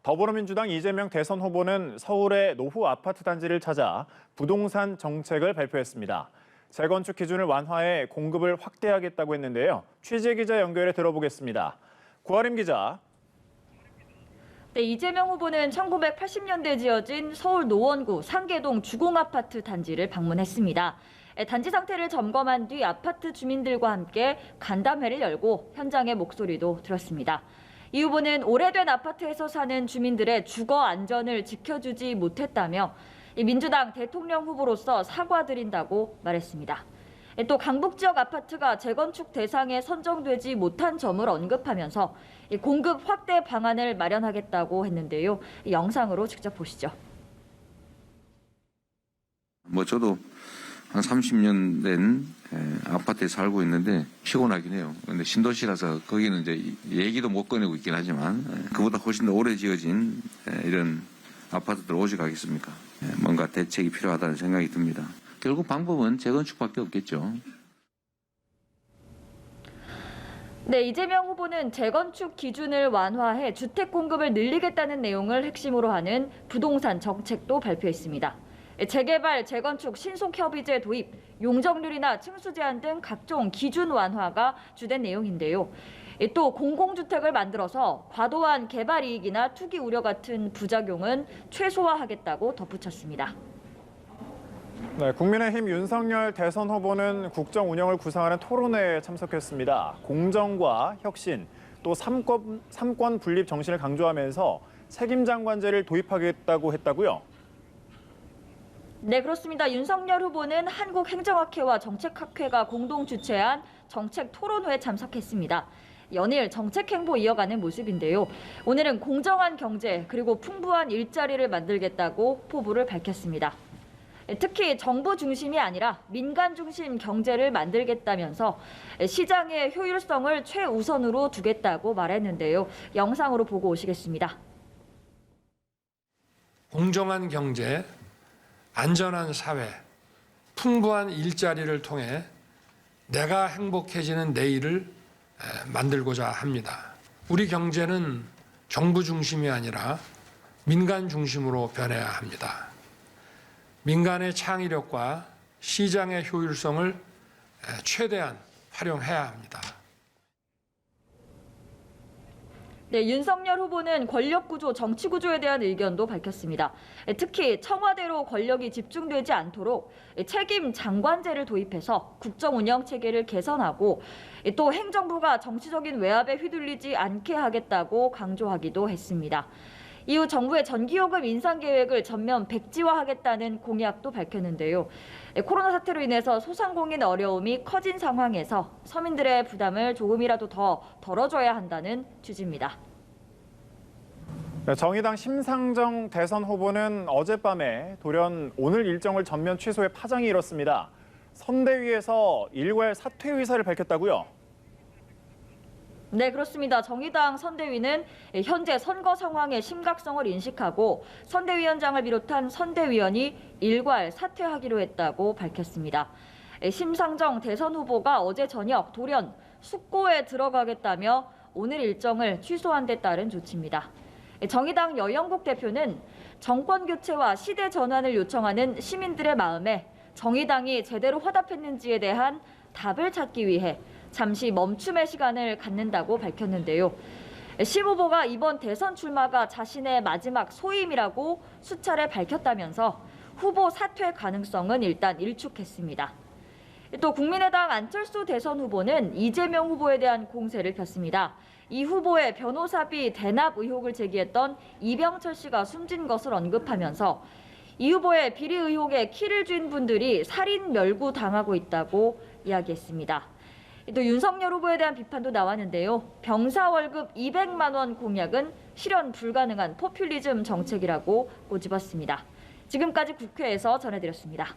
더불어민주당 이재명 대선 후보는 서울의 노후 아파트 단지를 찾아 부동산 정책을 발표했습니다. 재건축 기준을 완화해 공급을 확대하겠다고 했는데요. 취재 기자 연결해 들어보겠습니다. 구아림 기자. 네, 이재명 후보는 1980년대 지어진 서울 노원구 상계동 주공아파트 단지를 방문했습니다. 단지 상태를 점검한 뒤 아파트 주민들과 함께 간담회를 열고 현장의 목소리도 들었습니다. 이 후보는 오래된 아파트에서 사는 주민들의 주거 안전을 지켜주지 못했다며 민주당 대통령 후보로서 사과드린다고 말했습니다. 또 강북 지역 아파트가 재건축 대상에 선정되지 못한 점을 언급하면서 공급 확대 방안을 마련하겠다고 했는데요. 영상으로 직접 보시죠. 저도 한 30년 된 아파트에 살고 있는데 피곤하긴 해요. 근데 신도시라서 거기는 이제 얘기도 못 꺼내고 있긴 하지만 그보다 훨씬 더 오래 지어진 이런 아파트들 오지 가겠습니까? 뭔가 대책이 필요하다는 생각이 듭니다. 결국 방법은 재건축밖에 없겠죠. 네, 이재명 후보는 재건축 기준을 완화해 주택 공급을 늘리겠다는 내용을 핵심으로 하는 부동산 정책도 발표했습니다. 재개발, 재건축, 신속협의제 도입, 용적률이나 층수 제한 등 각종 기준 완화가 주된 내용인데요. 또 공공주택을 만들어서 과도한 개발 이익이나 투기 우려 같은 부작용은 최소화하겠다고 덧붙였습니다. 네, 국민의힘 윤석열 대선 후보는 국정 운영을 구상하는 토론회에 참석했습니다. 공정과 혁신, 또 삼권 분립 정신을 강조하면서 책임장관제를 도입하겠다고 했다고요? 네, 그렇습니다. 윤석열 후보는 한국행정학회와 정책학회가 공동 주최한 정책 토론회에 참석했습니다. 연일 정책 행보 이어가는 모습인데요. 오늘은 공정한 경제 그리고 풍부한 일자리를 만들겠다고 포부를 밝혔습니다. 특히 정부 중심이 아니라 민간 중심 경제를 만들겠다면서 시장의 효율성을 최우선으로 두겠다고 말했는데요. 영상으로 보고 오시겠습니다. 공정한 경제, 안전한 사회, 풍부한 일자리를 통해 내가 행복해지는 내일을 만들고자 합니다. 우리 경제는 정부 중심이 아니라 민간 중심으로 변해야 합니다. 민간의 창의력과 시장의 효율성을 최대한 활용해야 합니다. 네, 윤석열 후보는 권력구조, 정치구조에 대한 의견도 밝혔습니다. 특히 청와대로 권력이 집중되지 않도록 책임 장관제를 도입해서 국정운영 체계를 개선하고 또 행정부가 정치적인 외압에 휘둘리지 않게 하겠다고 강조하기도 했습니다. 이후 정부의 전기요금 인상 계획을 전면 백지화하겠다는 공약도 밝혔는데요. 코로나 사태로 인해서 소상공인의 어려움이 커진 상황에서 서민들의 부담을 조금이라도 더 덜어줘야 한다는 취지입니다. 네, 정의당 심상정 대선 후보는 어젯밤에 돌연 오늘 일정을 전면 취소해 파장이 일었습니다. 선대위에서 일괄 사퇴 의사를 밝혔다고요? 네, 그렇습니다. 정의당 선대위는 현재 선거 상황의 심각성을 인식하고 선대위원장을 비롯한 선대위원이 일괄 사퇴하기로 했다고 밝혔습니다. 심상정 대선 후보가 어제 저녁 돌연 숙고에 들어가겠다며 오늘 일정을 취소한 데 따른 조치입니다. 정의당 여영국 대표는 정권 교체와 시대 전환을 요청하는 시민들의 마음에 정의당이 제대로 화답했는지에 대한 답을 찾기 위해 잠시 멈춤의 시간을 갖는다고 밝혔는데요. 심 후보가 이번 대선 출마가 자신의 마지막 소임이라고 수차례 밝혔다면서 후보 사퇴 가능성은 일단 일축했습니다. 또 국민의당 안철수 대선 후보는 이재명 후보에 대한 공세를 폈습니다. 이 후보의 변호사비 대납 의혹을 제기했던 이병철 씨가 숨진 것을 언급하면서 이 후보의 비리 의혹에 키를 쥔 분들이 살인 멸구 당하고 있다고 이야기했습니다. 또 윤석열 후보에 대한 비판도 나왔는데요. 병사 월급 200만 원 공약은 실현 불가능한 포퓰리즘 정책이라고 꼬집었습니다. 지금까지 국회에서 전해드렸습니다.